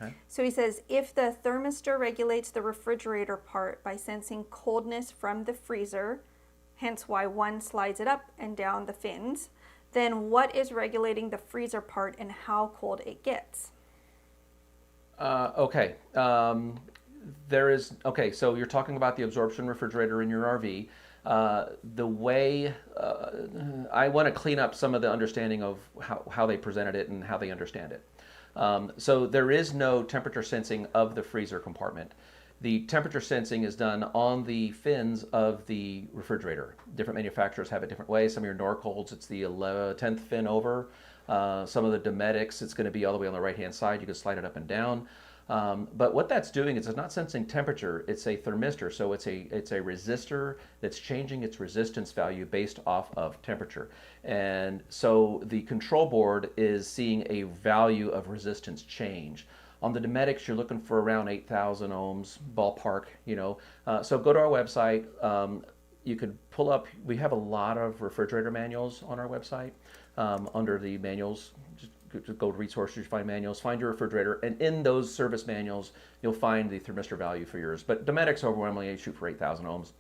Okay. So he says, if the thermistor regulates the refrigerator part by sensing coldness from the freezer, hence why one slides it up and down the fins, then what is regulating the freezer part and how cold it gets? Okay. So you're talking about the absorption refrigerator in your RV. The way I want to clean up some of the understanding of how they presented it and how they understand it. So there is no temperature sensing of the freezer compartment. The temperature sensing is done on the fins of the refrigerator. Different manufacturers have it different ways. Some of your Norcolds, it's the 10th fin over. Some of the Dometics, it's going to be all the way on the right-hand side. You can slide it up and down. But what that's doing is it's not sensing temperature. It's a thermistor, so it's a resistor that's changing its resistance value based off of temperature. And so the control board is seeing a value of resistance change. On the Dometics, you're looking for around 8,000 ohms ballpark. So go to our website. You could pull up. We have a lot of refrigerator manuals on our website. Under the manuals, just go to resources, find manuals, find your refrigerator, and in those service manuals, you'll find the thermistor value for yours. But Dometics overwhelmingly shoot for 8,000 ohms.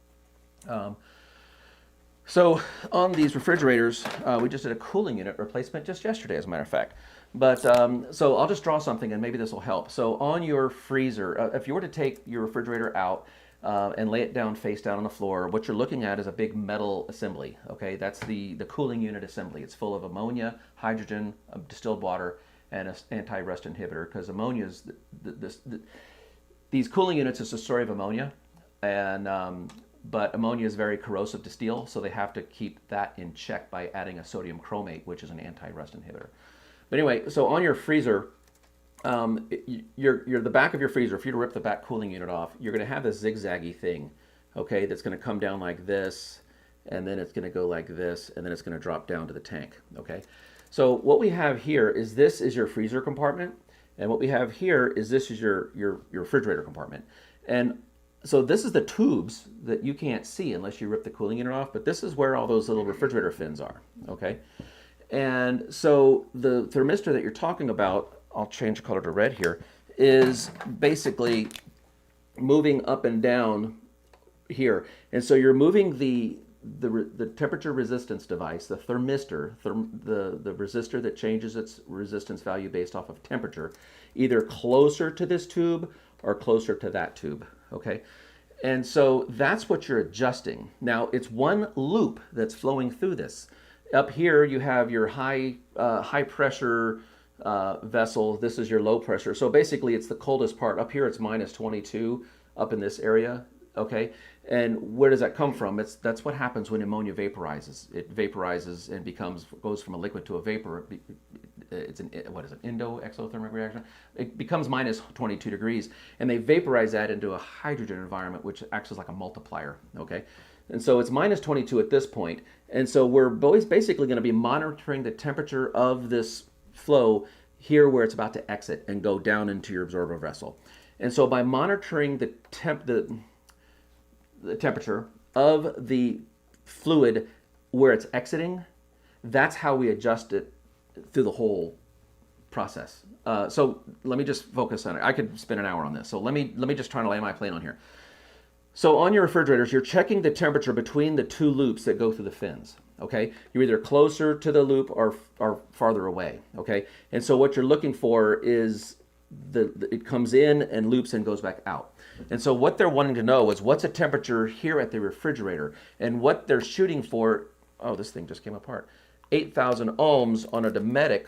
So on these refrigerators, we just did a cooling unit replacement just yesterday, as a matter of fact. But so I'll just draw something, and maybe this will help. So on your freezer, if you were to take your refrigerator out and lay it down face down on the floor, what you're looking at is a big metal assembly. Okay, that's the cooling unit assembly. It's full of ammonia, hydrogen, distilled water, and an anti-rust inhibitor. Because ammonia is these cooling units is the story of ammonia, and but ammonia is very corrosive to steel, so they have to keep that in check by adding a sodium chromate, which is an anti-rust inhibitor. But anyway, so on your freezer, the back of your freezer, if you were to rip the back cooling unit off, you're going to have this zigzaggy thing, okay, that's going to come down like this, and then it's going to go like this, and then it's going to drop down to the tank, okay? So what we have here is this is your freezer compartment, and what we have here is this is your refrigerator compartment. And so this is the tubes that you can't see unless you rip the cooling unit off, but this is where all those little refrigerator fins are, okay? And so the thermistor that you're talking about, I'll change the color to red here, is basically moving up and down here. And so you're moving the temperature resistance device, the thermistor, the resistor that changes its resistance value based off of temperature, either closer to this tube or closer to that tube, okay? And so that's what you're adjusting. Now, it's one loop that's flowing through this. Up here, you have your high pressure vessel. This is your low pressure. So basically, it's the coldest part. Up here, it's minus 22 up in this area, okay? And where does that come from? That's what happens when ammonia vaporizes. It vaporizes and goes from a liquid to a vapor. It's an exothermic reaction. It becomes minus 22 degrees, and they vaporize that into a hydrogen environment, which acts as like a multiplier, okay? And so it's minus 22 at this point. And so we're always basically going to be monitoring the temperature of this flow here where it's about to exit and go down into your absorber vessel. And so by monitoring the temperature of the fluid where it's exiting, that's how we adjust it through the whole process. So let me just focus on it. I could spend an hour on this. So let me just try to lay my plane on here. So on your refrigerators, you're checking the temperature between the two loops that go through the fins, okay? You're either closer to the loop or farther away, okay? And so what you're looking for is it comes in and loops and goes back out. And so what they're wanting to know is what's the temperature here at the refrigerator, and what they're shooting for, oh, this thing just came apart, 8,000 ohms on a Dometic.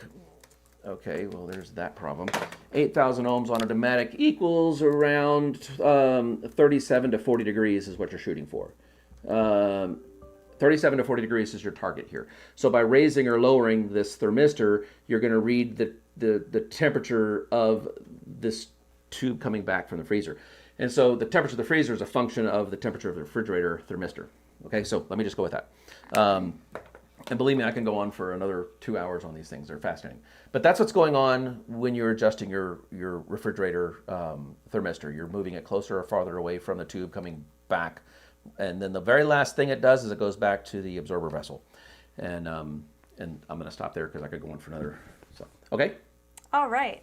Okay, well, there's that problem. 8,000 ohms on a Dometic equals around 37 to 40 degrees is what you're shooting for. 37 to 40 degrees is your target here. So by raising or lowering this thermistor, you're going to read the temperature of this tube coming back from the freezer. And so the temperature of the freezer is a function of the temperature of the refrigerator thermistor. Okay, so let me just go with that. And believe me, I can go on for another 2 hours on these things. They're fascinating. But that's what's going on when you're adjusting your refrigerator thermistor. You're moving it closer or farther away from the tube coming back. And then the very last thing it does is it goes back to the absorber vessel. And I'm going to stop there because I could go on for another. So, okay? All right.